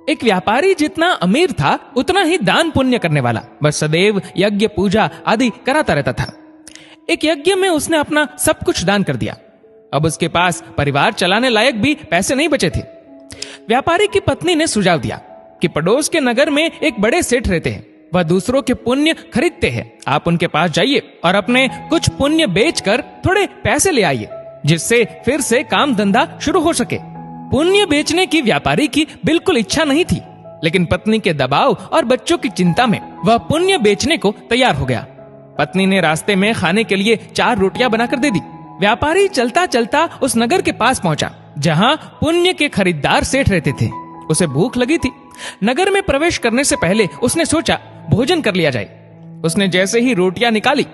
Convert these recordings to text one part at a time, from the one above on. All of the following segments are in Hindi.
एक व्यापारी जितना अमीर था उतना ही दान पुण्य करने वाला, बस सदैव यज्ञ पूजा आदि कराता रहता था। एक यज्ञ में उसने अपना सब कुछ दान कर दिया। अब उसके पास परिवार चलाने लायक भी पैसे नहीं बचे थे। व्यापारी की पत्नी ने सुझाव दिया कि पड़ोस के नगर में एक बड़े सेठ रहते हैं, वह दूसरों के पुण्य खरीदते हैं। आप उनके पास जाइए और अपने कुछ पुण्य बेचकर थोड़े पैसे ले आइए, जिससे फिर से काम धंधा शुरू हो सके। पुण्य बेचने की व्यापारी की बिल्कुल इच्छा नहीं थी, लेकिन पत्नी के दबाव और बच्चों की चिंता में वह पुण्य बेचने को तैयार हो गया। पत्नी ने रास्ते में खाने के लिए 4 रोटियां बनाकर दे दी। व्यापारी चलता चलता उस नगर के पास पहुंचा जहां पुण्य के खरीदार सेठ रहते थे। उसे भूख लगी थी। नगर में प्रवेश करने से पहले उसने सोचा भोजन कर लिया जाए। उसने जैसे ही रोटियां निकाली,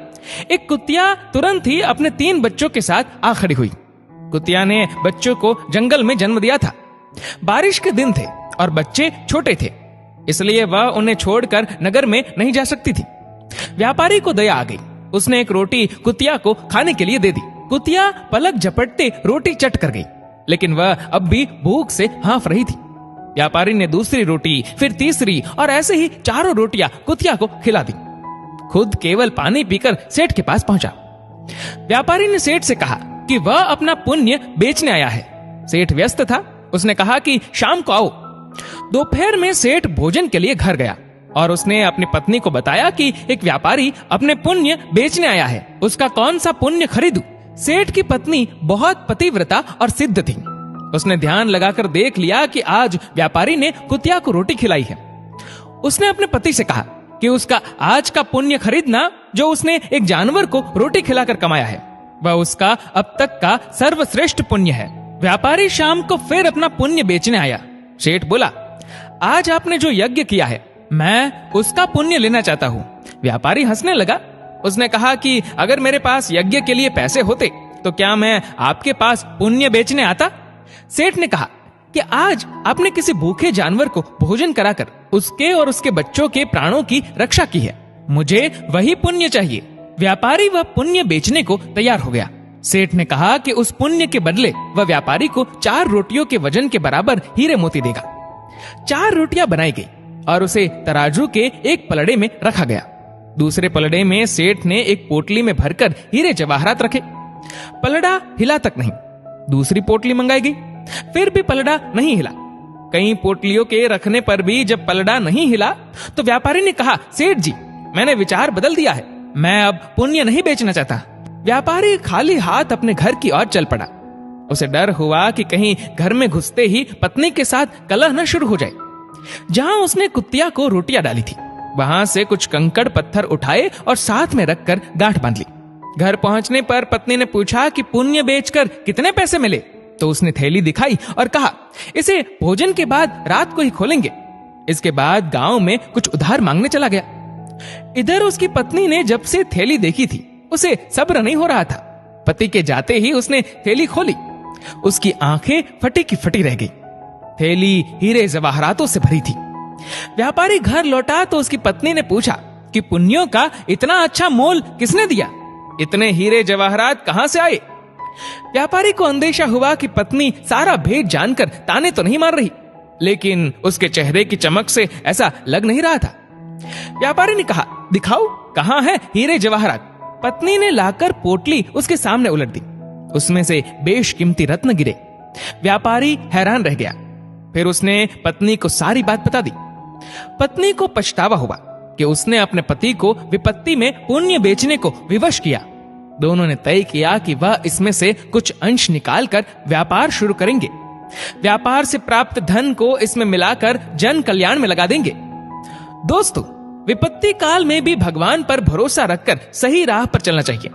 एक कुतिया तुरंत ही अपने 3 बच्चों के साथ आ खड़ी हुई। कुतिया ने बच्चों को जंगल में जन्म दिया था। बारिश के दिन थे और बच्चे छोटे थे, इसलिए वह उन्हें छोड़कर नगर में नहीं जा सकती थी। व्यापारी को दया आ गई। उसने एक रोटी कुतिया को खाने के लिए दे दी। कुतिया पलक झपटते रोटी चट कर गई, लेकिन वह अब भी भूख से हाँफ रही थी। व्यापारी ने दूसरी रोटी, फिर तीसरी और ऐसे ही 4 रोटियां कुतिया को खिला दी। खुद केवल पानी पीकर सेठ के पास पहुंचा। व्यापारी ने सेठ से कहा कि वह अपना पुण्य बेचने आया है। सेठ व्यस्त था। उसने कहा कि शाम को आओ। दोपहर में सेठ भोजन के लिए घर गया और उसने अपनी पत्नी को बताया कि एक व्यापारी अपने पुण्य बेचने आया है, उसका कौन सा पुण्य खरीदूं। सेठ की पत्नी बहुत पतिव्रता और सिद्ध थी। उसने ध्यान लगाकर देख लिया कि आज व्यापारी ने कुतिया को रोटी खिलाई है। उसने अपने पति से कहा कि उसका आज का पुण्य खरीदना जो उसने एक जानवर को रोटी खिलाकर कमाया है, वह उसका अब तक का सर्वश्रेष्ठ पुण्य है। व्यापारी शाम को फिर अपना पुण्य बेचने आया। सेठ बोला, आज आपने जो यज्ञ किया है, मैं उसका पुण्य लेना चाहता हूँ। व्यापारी हंसने लगा। उसने कहा कि अगर मेरे पास यज्ञ के लिए पैसे होते तो क्या मैं आपके पास पुण्य बेचने आता। सेठ ने कहा कि आज आपने किसी भूखे जानवर को भोजन कराकर उसके और उसके बच्चों के प्राणों की रक्षा की है, मुझे वही पुण्य चाहिए। व्यापारी वह पुण्य बेचने को तैयार हो गया। सेठ ने कहा कि उस पुण्य के बदले वह व्यापारी को 4 रोटियों के वजन के बराबर हीरे मोती देगा। 4 रोटियां बनाई गई और उसे तराजू के एक पलड़े में रखा गया। दूसरे पलड़े में सेठ ने एक पोटली में भरकर हीरे जवाहरात रखे। पलड़ा हिला तक नहीं। दूसरी पोटली मंगाई गई, फिर भी पलड़ा नहीं हिला। कई पोटलियों के रखने पर भी जब पलड़ा नहीं हिला तो व्यापारी ने कहा, सेठ जी, मैंने विचार बदल दिया है, मैं अब पुण्य नहीं बेचना चाहता। व्यापारी खाली हाथ अपने घर की ओर चल पड़ा। उसे डर हुआ कि कहीं घर में घुसते ही पत्नी के साथ कलह न शुरू हो जाए। जहां उसने कुतिया को रोटियां डाली थी, वहां से कुछ कंकड़ पत्थर उठाए और साथ में रखकर गांठ बांध ली। घर पहुंचने पर पत्नी ने पूछा कि पुण्य बेचकर कितने पैसे मिले। तो उसने थैली दिखाई और कहा, इसे भोजन के बाद रात को ही खोलेंगे। इसके बाद गांव में कुछ उधार मांगने चला गया। इधर उसकी पत्नी ने जब से थैली देखी थी, उसे सब्र नहीं हो रहा था। पति के जाते ही उसने थैली खोली। उसकी आंखें फटी की फटी रह गई। थैली हीरे जवाहरातों से भरी थी। व्यापारी घर लौटा तो उसकी पत्नी ने पूछा कि पुण्यों का इतना अच्छा मोल किसने दिया, इतने हीरे जवाहरात कहां से आए। व्यापारी को अंदेशा हुआ कि पत्नी सारा भेद जानकर ताने तो नहीं मार रही, लेकिन उसके चेहरे की चमक से ऐसा लग नहीं रहा था। व्यापारी ने कहा, दिखाओ कहां है हीरे जवाहरात। पत्नी ने लाकर पोटली उसके सामने उलट दी। उसमें से बेशकीमती रत्न गिरे। व्यापारी हैरान रह गया। फिर उसने पत्नी को सारी बात बता दी। पत्नी को पछतावा हुआ कि उसने अपने पति को विपत्ति में पुण्य बेचने को विवश किया। दोनों ने तय किया कि वह इसमें से कुछ अंश निकालकर व्यापार शुरू करेंगे। व्यापार से प्राप्त धन को इसमें मिलाकर जन कल्याण में लगा देंगे। दोस्तों, विपत्ति काल में भी भगवान पर भरोसा रखकर सही राह पर चलना चाहिए।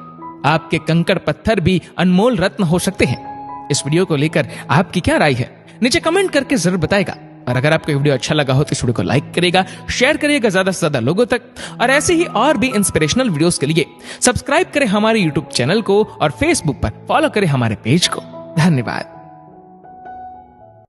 आपके कंकड़ पत्थर भी अनमोल रत्न हो सकते हैं। इस वीडियो को लेकर आपकी क्या राय है, नीचे कमेंट करके जरूर बताएगा। और अगर आपको वीडियो अच्छा लगा हो तो इस वीडियो को लाइक करेगा, शेयर करिएगा ज्यादा से ज्यादा लोगों तक। और ऐसे ही और भी इंस्पिरेशनल वीडियोस के लिए सब्सक्राइब करें हमारे यूट्यूब चैनल को और फेसबुक पर फॉलो करें हमारे पेज को। धन्यवाद।